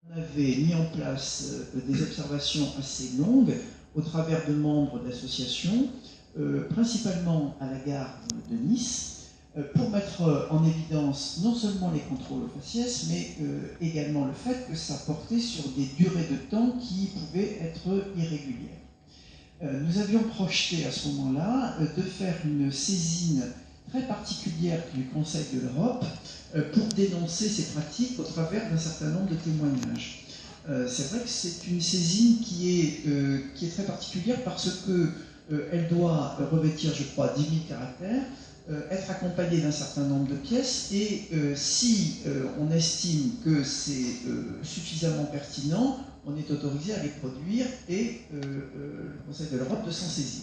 On avait mis en place des observations assez longues au travers de membres d'associations, principalement à la gare de Nice, pour mettre en évidence non seulement les contrôles aux faciès, mais également le fait que ça portait sur des durées de temps qui pouvaient être irrégulières. Nous avions projeté à ce moment-là de faire une saisine très particulière du Conseil de l'Europe pour dénoncer ces pratiques au travers d'un certain nombre de témoignages. C'est vrai que c'est une saisine qui est très particulière parce qu'elle doit revêtir, je crois, 10 000 caractères, être accompagnée d'un certain nombre de pièces, et si on estime que c'est suffisamment pertinent, on est autorisé à les produire et le Conseil de l'Europe de s'en saisir.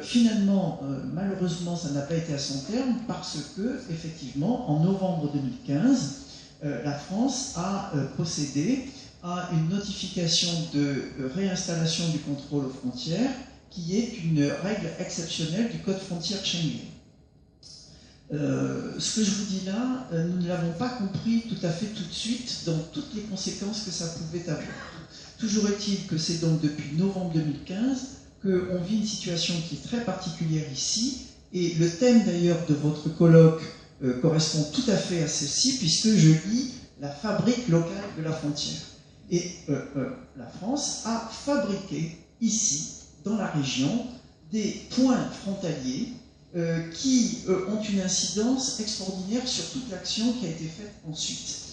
Finalement, malheureusement, ça n'a pas été à son terme parce que, effectivement, en novembre 2015, la France a procédé à une notification de réinstallation du contrôle aux frontières qui est une règle exceptionnelle du code frontière Schengen. Ce que je vous dis là, nous ne l'avons pas compris tout à fait tout de suite dans toutes les conséquences que ça pouvait avoir. Toujours est-il que c'est donc depuis novembre 2015 qu'on vit une situation qui est très particulière ici, et le thème d'ailleurs de votre colloque correspond tout à fait à ceci, puisque je lis la fabrique locale de la frontière. Et la France a fabriqué ici, dans la région, des points frontaliers qui ont une incidence extraordinaire sur toute l'action qui a été faite ensuite.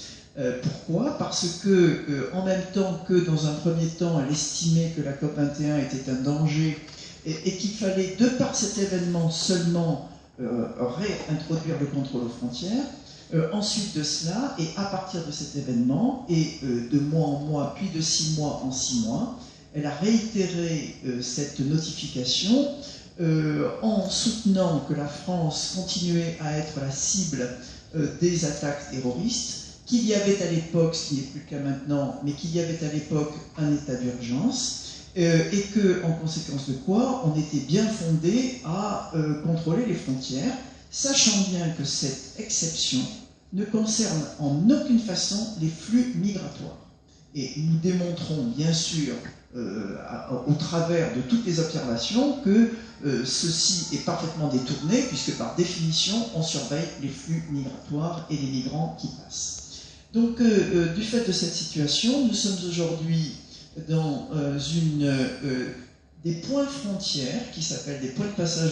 Pourquoi? Parce que, en même temps que dans un premier temps, elle estimait que la COP21 était un danger et qu'il fallait, de par cet événement seulement, réintroduire le contrôle aux frontières, ensuite de cela, et à partir de cet événement, et de mois en mois, puis de 6 mois en 6 mois, elle a réitéré cette notification en soutenant que la France continuait à être la cible des attaques terroristes, qu'il y avait à l'époque, ce qui n'est plus le cas maintenant, mais qu'il y avait à l'époque un état d'urgence, et que, en conséquence de quoi, on était bien fondé à contrôler les frontières, sachant bien que cette exception ne concerne en aucune façon les flux migratoires. Et nous démontrons bien sûr, au travers de toutes les observations, que ceci est parfaitement détourné, puisque par définition, on surveille les flux migratoires et les migrants qui passent. Donc, du fait de cette situation, nous sommes aujourd'hui dans des points frontières qui s'appellent des points de passage